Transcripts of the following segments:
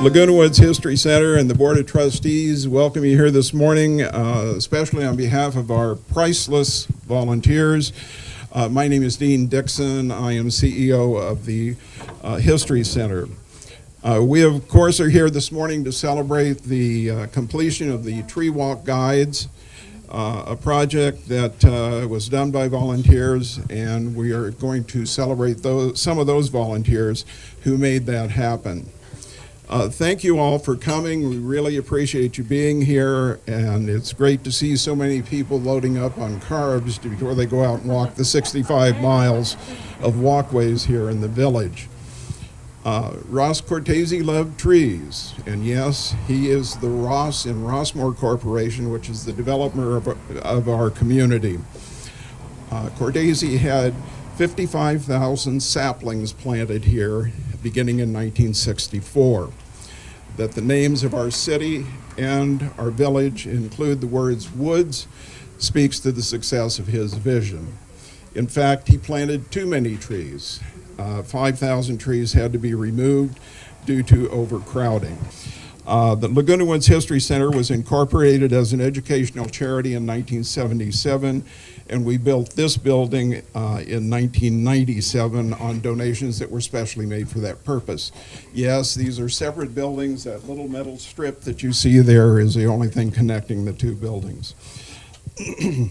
Laguna Woods History Center and the Board of Trustees welcome you here this morning, especially on behalf of our priceless volunteers. My name is Dean Dixon. I am CEO of the History Center. We, of course, are here this morning to celebrate the completion of the Tree Walk Guides, a project that was done by volunteers, and we are going to celebrate some of those volunteers who made that happen. Thank you all for coming. We really appreciate you being here, and it's great to see so many people loading up on carbs before they go out and walk the 65 miles of walkways here in the village. Ross Cortese loved trees, and yes, he is the Ross in Rossmore Corporation, which is the developer of our community. Cortese had 55,000 saplings planted here beginning in 1964. That the names of our city and our village include the words woods speaks to the success of his vision. In fact, he planted too many trees. 5,000 trees had to be removed due to overcrowding. The Laguna Woods History Center was incorporated as an educational charity in 1977, and we built this building in 1997 on donations that were specially made for that purpose. Yes, these are separate buildings. That little metal strip that you see there is the only thing connecting the two buildings. You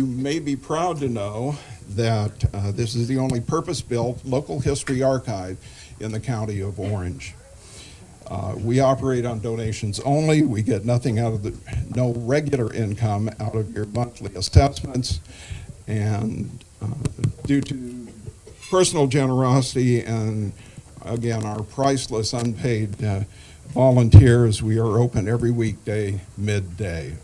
may be proud to know that this is the only purpose-built local history archive in the county of Orange. We operate on donations only. We get nothing out of no regular income out of your monthly assessments. And due to personal generosity and, again, our priceless unpaid volunteers, we are open every weekday, midday.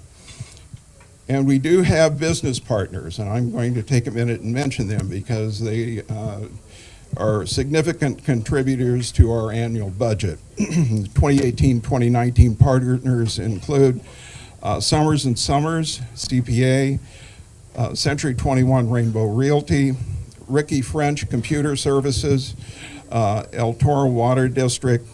And we do have business partners, and I'm going to take a minute and mention them because they are significant contributors to our annual budget. 2018-2019 partners include Summers & Summers, CPA, Century 21 Rainbow Realty, Ricky French Computer Services, El Toro Water District,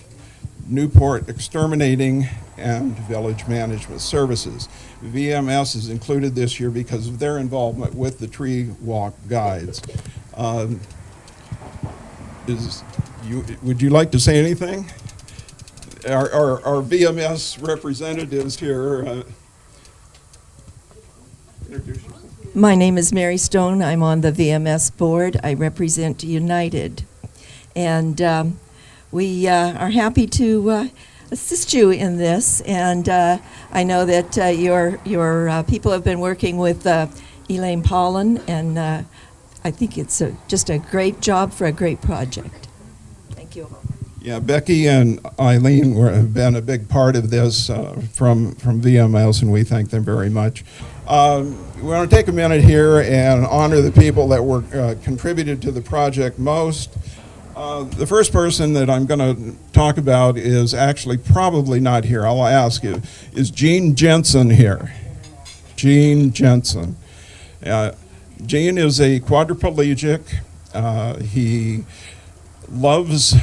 Newport Exterminating, and Village Management Services. VMS is included this year because of their involvement with the Tree Walk Guides. Would you like to say anything? Our VMS representatives here. Introduce yourself. My name is Mary Stone. I'm on the VMS board. I represent United. And we are happy to assist you in this. And I know that your people have been working with Elaine Pollan, and I think it's just a great job for a great project. Thank you. Yeah, Becky and Eileen have been a big part of this from VMS, and we thank them very much. We want to take a minute here and honor the people that were contributed to the project most. The first person that I'm going to talk about is actually probably not here. I'll ask you, is Gene Jensen here? Gene Jensen. Gene is a quadriplegic. He loves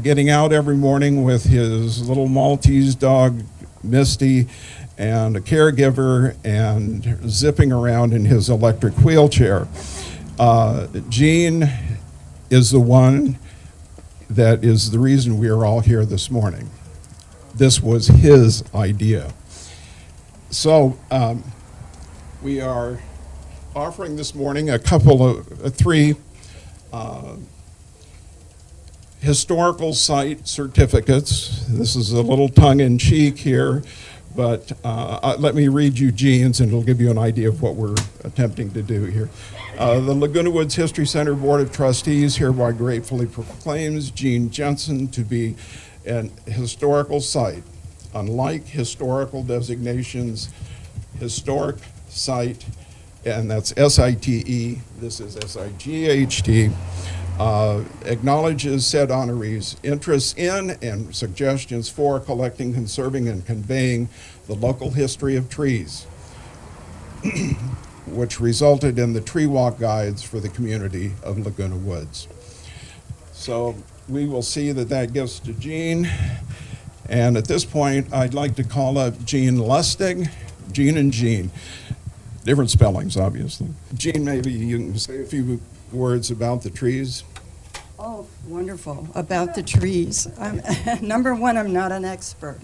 getting out every morning with his little Maltese dog, Misty, and a caregiver, and zipping around in his electric wheelchair. Gene is the one that is the reason we are all here this morning. This was his idea. So we are offering this morning a couple of three historical site certificates. This is a little tongue-in-cheek here, but let me read you Gene's, and it'll give you an idea of what we're attempting to do here. The Laguna Woods History Center Board of Trustees hereby gratefully proclaims Gene Jensen to be an historical site. Unlike historical designations, historic site, and that's S-I-T-E, this is S-I-G-H-T, acknowledges said honorees' interests in and suggestions for collecting, conserving, and conveying the local history of trees, which resulted in the Tree Walk Guides for the community of Laguna Woods. So we will see that that goes to Jean. And at this point, I'd like to call up Jean Lustig. Jean and Jean. Different spellings, obviously. Jean, maybe you can say a few words about the trees. Oh, wonderful. About the trees. Number one, I'm not an expert.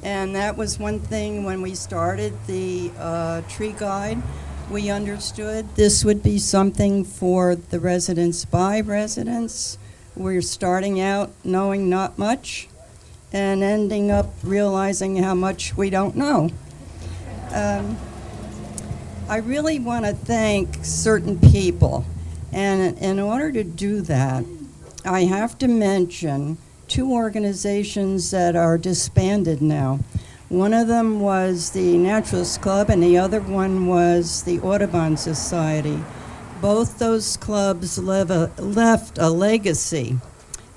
And that was one thing when we started the tree guide. We understood this would be something for the residents by residents. We're starting out knowing not much and ending up realizing how much we don't know. I really want to thank certain people. And in order to do that, I have to mention two organizations that are disbanded now. One of them was the Naturalist Club, and the other one was the Audubon Society. Both those clubs left a legacy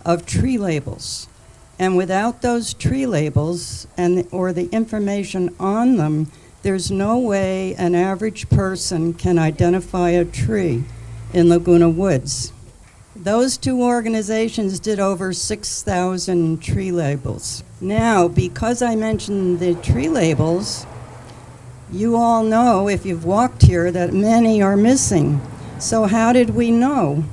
of tree labels. And without those tree labels or the information on them, there's no way an average person can identify a tree in Laguna Woods. Those two organizations did over 6,000 tree labels. Now, because I mentioned the tree labels, you all know, if you've walked here, that many are missing. So how did we know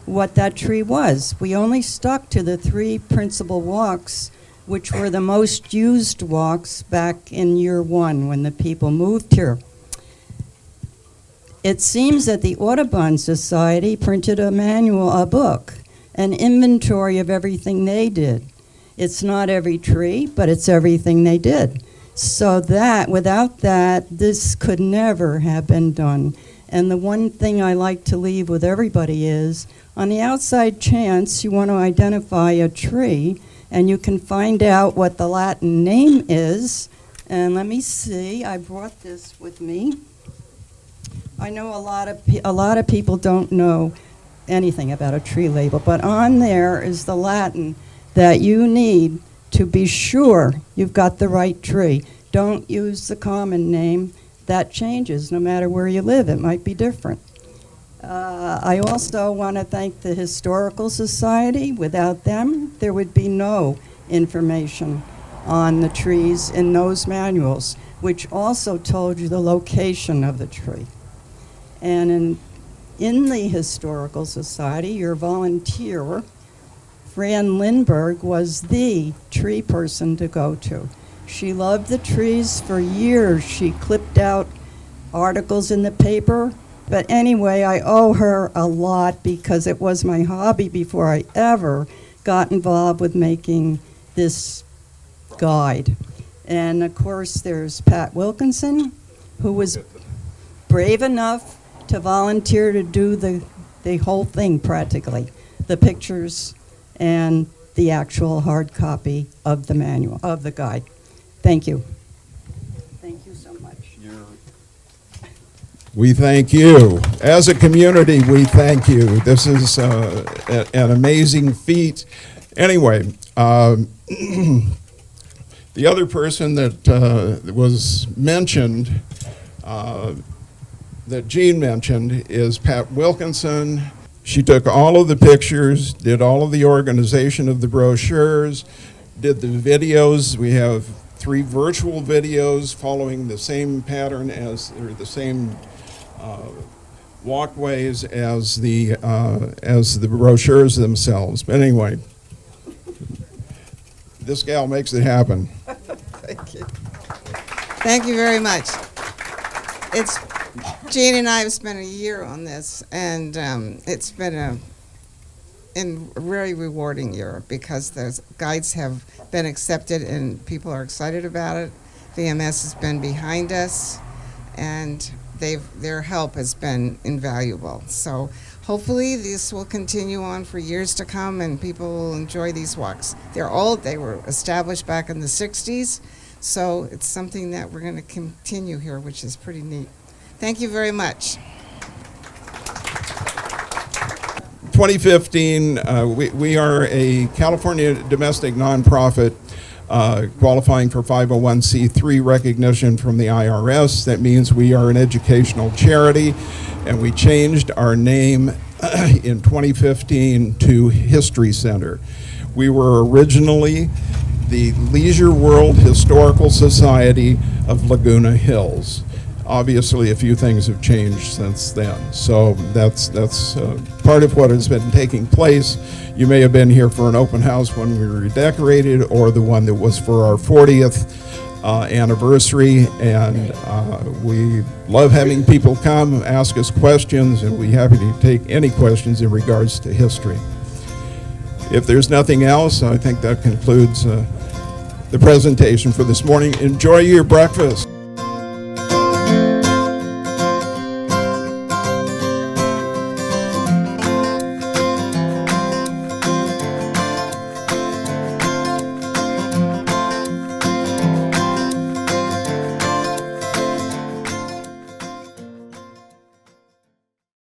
what that tree was? We only stuck to the three principal walks, which were the most used walks back in year one when the people moved here. It seems that the Audubon Society printed a book, an inventory of everything they did. It's not every tree, but it's everything they did. So that, without that, this could never have been done. And the one thing I like to leave with everybody is, on the outside chance you want to identify a tree, and you can find out what the Latin name is. And let me see, I brought this with me. I know a lot of people don't know anything about a tree label, but on there is the Latin that you need to be sure you've got the right tree. Don't use the common name. That changes no matter where you live. It might be different. I also want to thank the Historical Society. Without them, there would be no information on the trees in those manuals, which also told you the location of the tree. And in the Historical Society, your volunteer, Fran Lindbergh, was the tree person to go to. She loved the trees for years. She clipped out articles in the paper. But anyway, I owe her a lot because it was my hobby before I ever got involved with making this guide. And of course, there's Pat Wilkinson, who was brave enough to volunteer to do the whole thing practically, the pictures and the actual hard copy of the manual, of the guide. Thank you. Thank you so much. We thank you. As a community, we thank you. This is an amazing feat. Anyway, the other person that was mentioned, that Jean mentioned, is Pat Wilkinson. She took all of the pictures, did all of the organization of the brochures, did the videos. We have 3 virtual videos following the same pattern or the same walkways as the brochures themselves. But anyway, this gal makes it happen. Thank you. Thank you very much. Jean and I have spent a year on this, and it's been a very rewarding year because the guides have been accepted and people are excited about it. VMS has been behind us, and their help has been invaluable. So hopefully this will continue on for years to come and people will enjoy these walks. They're old. They were established back in the 60s, so it's something that we're going to continue here, which is pretty neat. Thank you very much. 2015, we are a California domestic nonprofit qualifying for 501c3 recognition from the IRS. That means we are an educational charity, and we changed our name in 2015 to History Center. We were originally the Leisure World Historical Society of Laguna Hills. Obviously, a few things have changed since then. So that's part of what has been taking place. You may have been here for an open house when we redecorated, or the one that was for our 40th anniversary, and we love having people come, ask us questions, and we're happy to take any questions in regards to history. If there's nothing else, I think that concludes the presentation for this morning. Enjoy your breakfast.